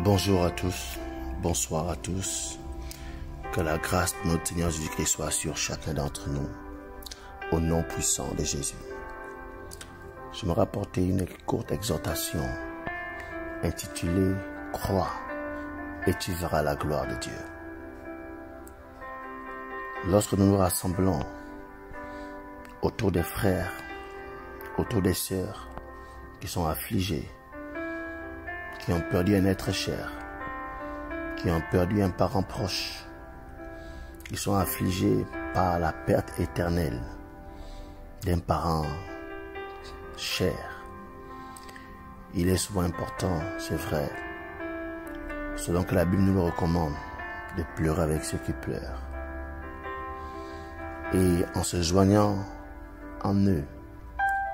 Bonjour à tous, bonsoir à tous. Que la grâce de notre Seigneur Jésus-Christ soit sur chacun d'entre nous, au nom puissant de Jésus. Je me rapportais une courte exhortation intitulée « Crois et tu verras la gloire de Dieu ». Lorsque nous nous rassemblons autour des frères, autour des sœurs qui sont affligés, qui ont perdu un être cher, qui ont perdu un parent proche, qui sont affligés par la perte éternelle d'un parent cher. Il est souvent important, c'est vrai, selon que la Bible nous le recommande, de pleurer avec ceux qui pleurent. Et en se joignant en eux,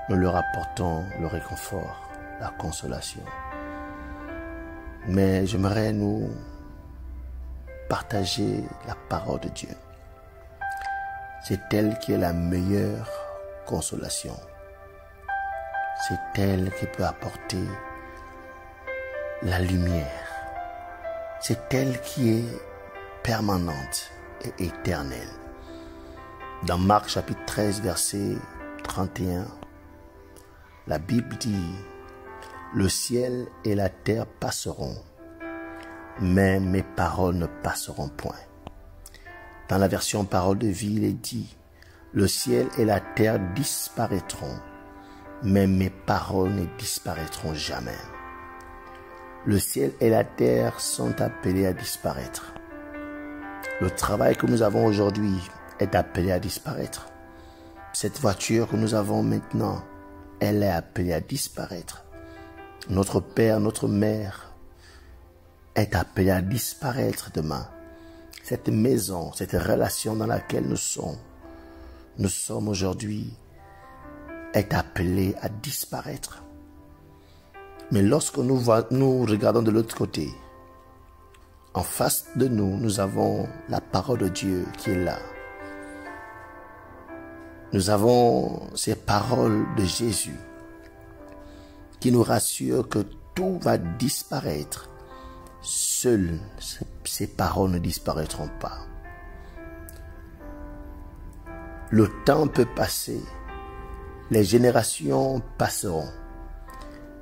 nous leur apportons le réconfort, la consolation. Mais j'aimerais nous partager la parole de Dieu. C'est elle qui est la meilleure consolation. C'est elle qui peut apporter la lumière. C'est elle qui est permanente et éternelle. Dans Marc chapitre 13, verset 31, la Bible dit: le ciel et la terre passeront, mais mes paroles ne passeront point. Dans la version parole de vie, il est dit: le ciel et la terre disparaîtront, mais mes paroles ne disparaîtront jamais. Le ciel et la terre sont appelés à disparaître. Le travail que nous avons aujourd'hui est appelé à disparaître. Cette voiture que nous avons maintenant, elle est appelée à disparaître. Notre père, notre mère est appelé à disparaître demain. Cette maison, cette relation dans laquelle nous sommes aujourd'hui, est appelée à disparaître. Mais lorsque nous regardons de l'autre côté, en face de nous, nous avons la parole de Dieu qui est là. Nous avons ces paroles de Jésus qui nous rassure que tout va disparaître. Seules ces paroles ne disparaîtront pas. Le temps peut passer, les générations passeront,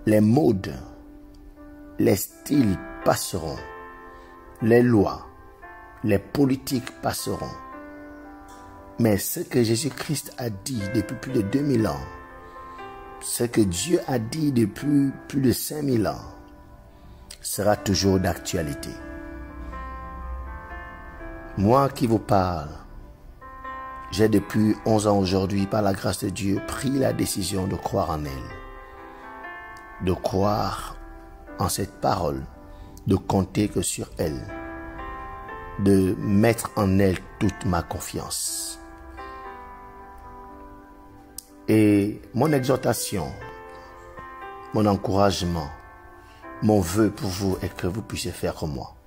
les modes, les styles passeront, les lois, les politiques passeront. Mais ce que Jésus-Christ a dit depuis plus de 2000 ans, ce que Dieu a dit depuis plus de 5000 ans sera toujours d'actualité. Moi qui vous parle, j'ai depuis 11 ans aujourd'hui, par la grâce de Dieu, pris la décision de croire en elle, de croire en cette parole, de compter que sur elle, de mettre en elle toute ma confiance. Et mon exhortation, mon encouragement, mon vœu pour vous est que vous puissiez faire comme moi.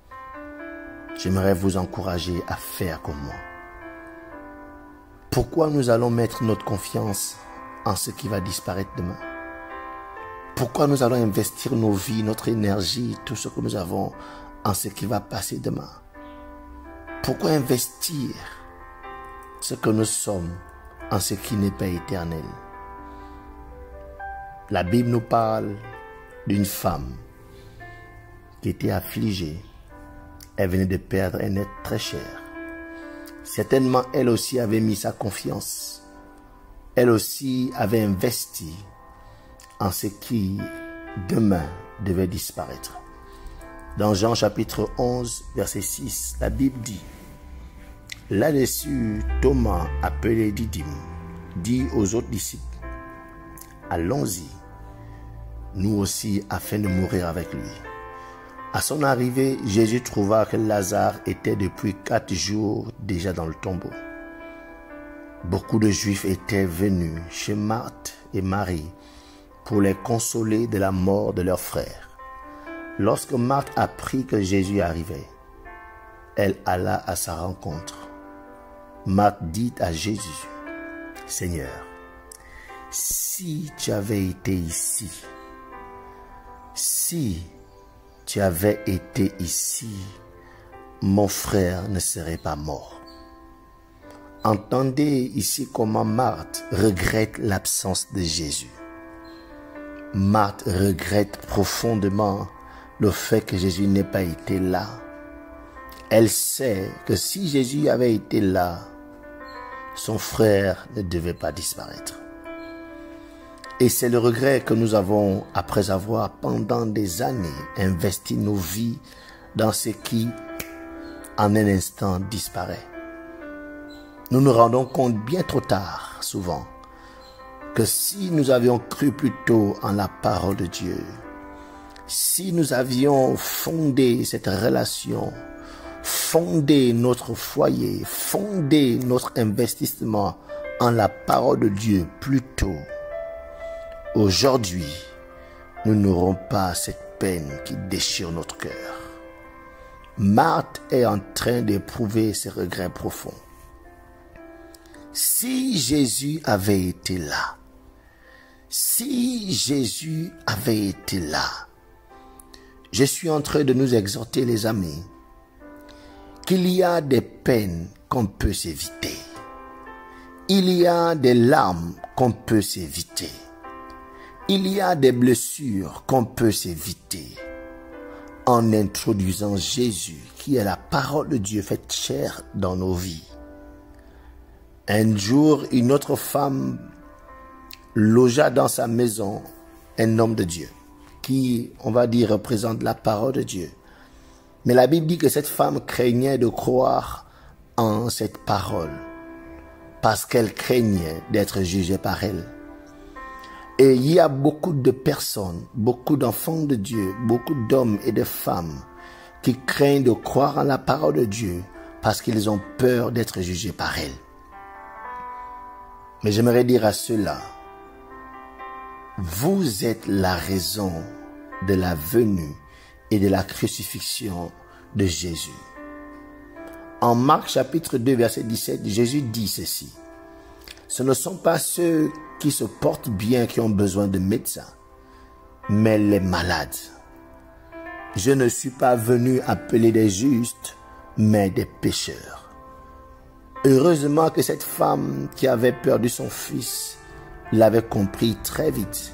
J'aimerais vous encourager à faire comme moi. Pourquoi nous allons mettre notre confiance en ce qui va disparaître demain? Pourquoi nous allons investir nos vies, notre énergie, tout ce que nous avons en ce qui va passer demain? Pourquoi investir ce que nous sommes en ce qui n'est pas éternel? La Bible nous parle d'une femme qui était affligée. Elle venait de perdre un être très cher. Certainement, elle aussi avait mis sa confiance. Elle aussi avait investi en ce qui, demain, devait disparaître. Dans Jean chapitre 11, verset 6, la Bible dit: là-dessus, Thomas, appelé Didyme, dit aux autres disciples: allons-y, nous aussi, afin de mourir avec lui. À son arrivée, Jésus trouva que Lazare était depuis 4 jours déjà dans le tombeau. Beaucoup de Juifs étaient venus chez Marthe et Marie pour les consoler de la mort de leur frère. Lorsque Marthe apprit que Jésus arrivait, elle alla à sa rencontre. Marthe dit à Jésus: Seigneur, si tu avais été ici, si tu avais été ici, mon frère ne serait pas mort. Entendez ici comment Marthe regrette l'absence de Jésus. Marthe regrette profondément le fait que Jésus n'ait pas été là. Elle sait que si Jésus avait été là, son frère ne devait pas disparaître. Et c'est le regret que nous avons après avoir pendant des années investi nos vies dans ce qui en un instant disparaît. Nous nous rendons compte bien trop tard, souvent, que si nous avions cru plus tôt en la parole de Dieu, si nous avions fondé cette relation, fondé notre foyer, fondé notre investissement en la parole de Dieu plus tôt, aujourd'hui, nous n'aurons pas cette peine qui déchire notre cœur. Marthe est en train d'éprouver ses regrets profonds. Si Jésus avait été là, si Jésus avait été là, je suis en train de nous exhorter, les amis, qu'il y a des peines qu'on peut s'éviter. Il y a des larmes qu'on peut s'éviter. Il y a des blessures qu'on peut s'éviter en introduisant Jésus, qui est la parole de Dieu faite chair dans nos vies. Un jour, une autre femme logea dans sa maison un homme de Dieu, qui, on va dire, représente la parole de Dieu. Mais la Bible dit que cette femme craignait de croire en cette parole, parce qu'elle craignait d'être jugée par elle. Et il y a beaucoup de personnes, beaucoup d'enfants de Dieu, beaucoup d'hommes et de femmes qui craignent de croire en la parole de Dieu parce qu'ils ont peur d'être jugés par elle. Mais j'aimerais dire à ceux-là, vous êtes la raison de la venue et de la crucifixion de Jésus. En Marc chapitre 2 verset 17, Jésus dit ceci: ce ne sont pas ceux qui se portent bien qui ont besoin de médecins, mais les malades. Je ne suis pas venu appeler des justes, mais des pécheurs. Heureusement que cette femme qui avait perdu son fils l'avait compris très vite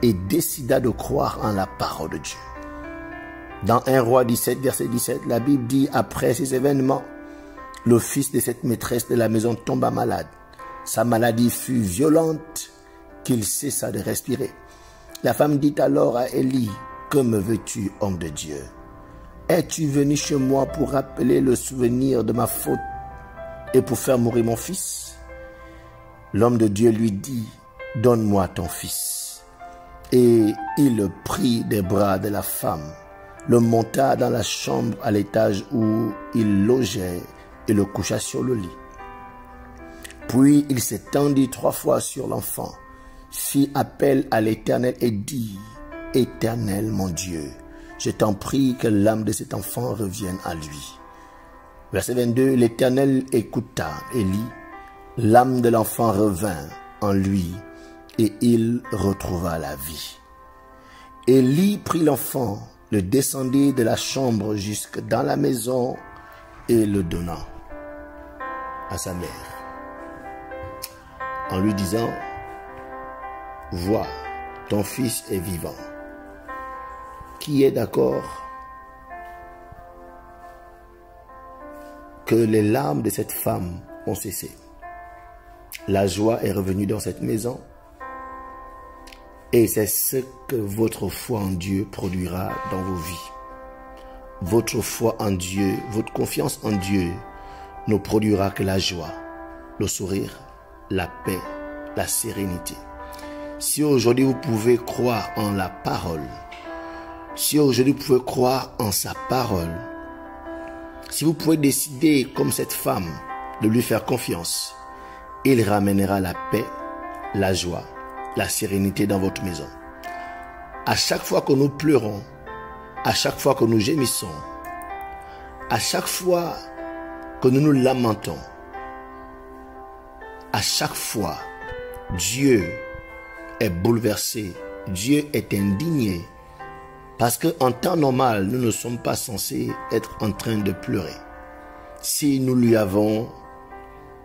et décida de croire en la parole de Dieu. Dans 1 Roi 17, verset 17, la Bible dit: après ces événements, le fils de cette maîtresse de la maison tomba malade. Sa maladie fut violente qu'il cessa de respirer. La femme dit alors à Élie: que me veux-tu, homme de Dieu? Es-tu venu chez moi pour rappeler le souvenir de ma faute et pour faire mourir mon fils? L'homme de Dieu lui dit: donne-moi ton fils. Et il le prit des bras de la femme, le monta dans la chambre à l'étage où il logeait et le coucha sur le lit. Puis il s'étendit 3 fois sur l'enfant, fit appel à l'Éternel et dit: Éternel mon Dieu, je t'en prie que l'âme de cet enfant revienne à lui. Verset 22, l'Éternel écouta Élie, l'âme de l'enfant revint en lui et il retrouva la vie. Élie prit l'enfant, le descendit de la chambre jusque dans la maison et le donna à sa mère, en lui disant: vois, ton fils est vivant. Qui est d'accord que les larmes de cette femme ont cessé? La joie est revenue dans cette maison. Et c'est ce que votre foi en Dieu produira dans vos vies. Votre foi en Dieu, votre confiance en Dieu ne produira que la joie, le sourire, la paix, la sérénité. Si aujourd'hui vous pouvez croire en la parole, si aujourd'hui vous pouvez croire en sa parole, si vous pouvez décider comme cette femme de lui faire confiance, il ramènera la paix, la joie, la sérénité dans votre maison. À chaque fois que nous pleurons, à chaque fois que nous gémissons, à chaque fois que nous nous lamentons, à chaque fois, Dieu est bouleversé, Dieu est indigné Parce qu'en temps normal, nous ne sommes pas censés être en train de pleurer. Si nous lui avons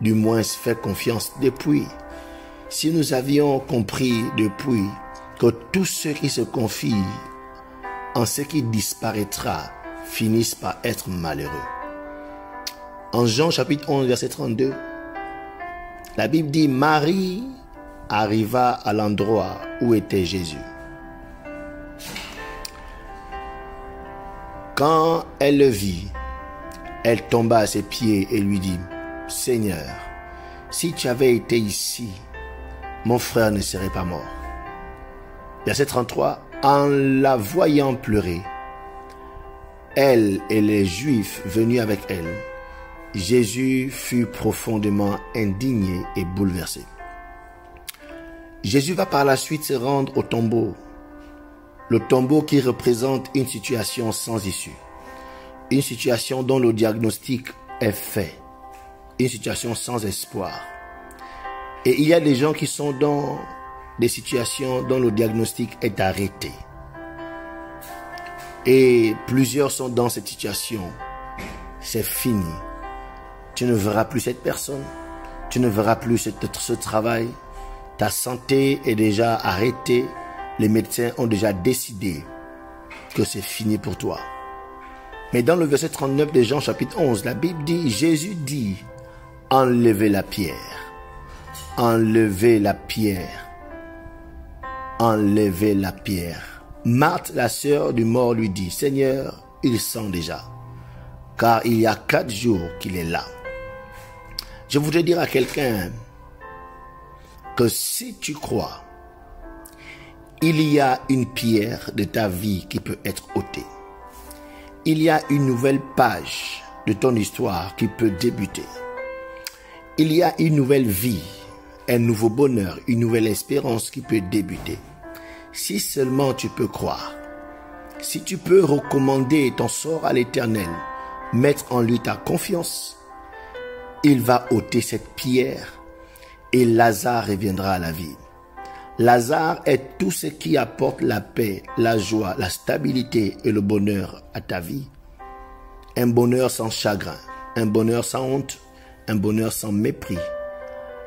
du moins fait confiance depuis, si nous avions compris depuis que tous ceux qui se confient en ce qui disparaîtra finissent par être malheureux. En Jean chapitre 11, verset 32, la Bible dit, Marie arriva à l'endroit où était Jésus. Quand elle le vit, elle tomba à ses pieds et lui dit, Seigneur, si tu avais été ici, mon frère ne serait pas mort. Verset 33, en la voyant pleurer, elle et les Juifs venus avec elle, Jésus fut profondément indigné et bouleversé. Jésus va par la suite se rendre au tombeau. Le tombeau qui représente une situation sans issue. Une situation dont le diagnostic est fait. Une situation sans espoir. Et il y a des gens qui sont dans des situations dont le diagnostic est arrêté. Et plusieurs sont dans cette situation. C'est fini. Tu ne verras plus cette personne. Tu ne verras plus ce travail. Ta santé est déjà arrêtée. Les médecins ont déjà décidé que c'est fini pour toi. Mais dans le verset 39 de Jean chapitre 11, la Bible dit, Jésus dit, enlevez la pierre. Enlevez la pierre. Enlevez la pierre. Marthe, la sœur du mort, lui dit, Seigneur, il sent déjà, car il y a 4 jours qu'il est là. Je voudrais dire à quelqu'un que si tu crois, il y a une pierre de ta vie qui peut être ôtée. Il y a une nouvelle page de ton histoire qui peut débuter. Il y a une nouvelle vie, un nouveau bonheur, une nouvelle espérance qui peut débuter. Si seulement tu peux croire, si tu peux recommander ton sort à l'Éternel, mettre en lui ta confiance, il va ôter cette pierre et Lazare reviendra à la vie. Lazare est tout ce qui apporte la paix, la joie, la stabilité et le bonheur à ta vie. Un bonheur sans chagrin, un bonheur sans honte, un bonheur sans mépris.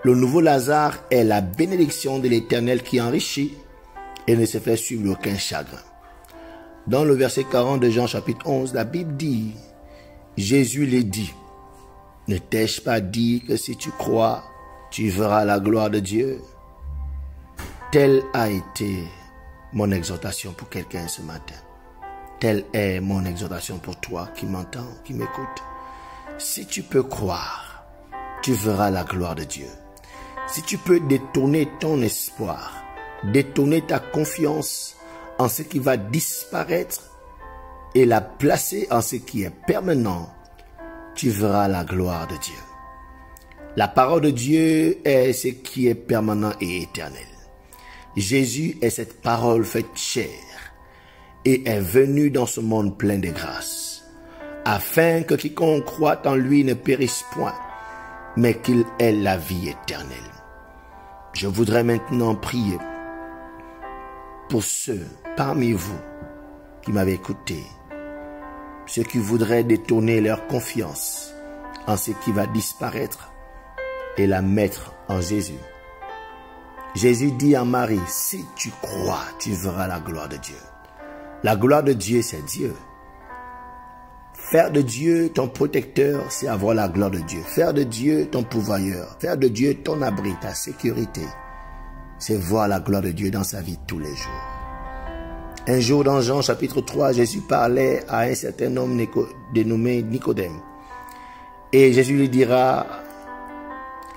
Le nouveau Lazare est la bénédiction de l'Éternel qui enrichit et ne se fait suivre aucun chagrin. Dans le verset 40 de Jean chapitre 11, la Bible dit, Jésus les dit, ne t'ai-je pas dit que si tu crois, tu verras la gloire de Dieu? Telle a été mon exhortation pour quelqu'un ce matin. Telle est mon exhortation pour toi qui m'entends, qui m'écoute. Si tu peux croire, tu verras la gloire de Dieu. Si tu peux détourner ton espoir, détourner ta confiance en ce qui va disparaître et la placer en ce qui est permanent, tu verras la gloire de Dieu. La parole de Dieu est ce qui est permanent et éternel. Jésus est cette parole faite chair et est venu dans ce monde plein de grâce, afin que quiconque croit en lui ne périsse point, mais qu'il ait la vie éternelle. Je voudrais maintenant prier pour ceux parmi vous qui m'avaient écouté, ceux qui voudraient détourner leur confiance en ce qui va disparaître et la mettre en Jésus. Jésus dit à Marie, si tu crois, tu verras la gloire de Dieu. La gloire de Dieu, c'est Dieu. Faire de Dieu ton protecteur, c'est avoir la gloire de Dieu. Faire de Dieu ton pourvoyeur. Faire de Dieu ton abri, ta sécurité. C'est voir la gloire de Dieu dans sa vie tous les jours. Un jour dans Jean chapitre 3, Jésus parlait à un certain homme dénommé Nicodème. Et Jésus lui dira,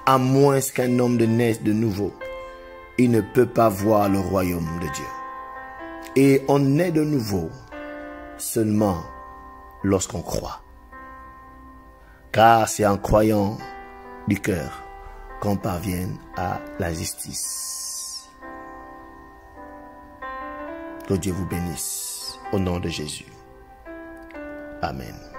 à moins qu'un homme ne naisse de nouveau, il ne peut pas voir le royaume de Dieu. Et on naît de nouveau seulement lorsqu'on croit. Car c'est en croyant du cœur qu'on parvient à la justice. Que Dieu vous bénisse au nom de Jésus. Amen.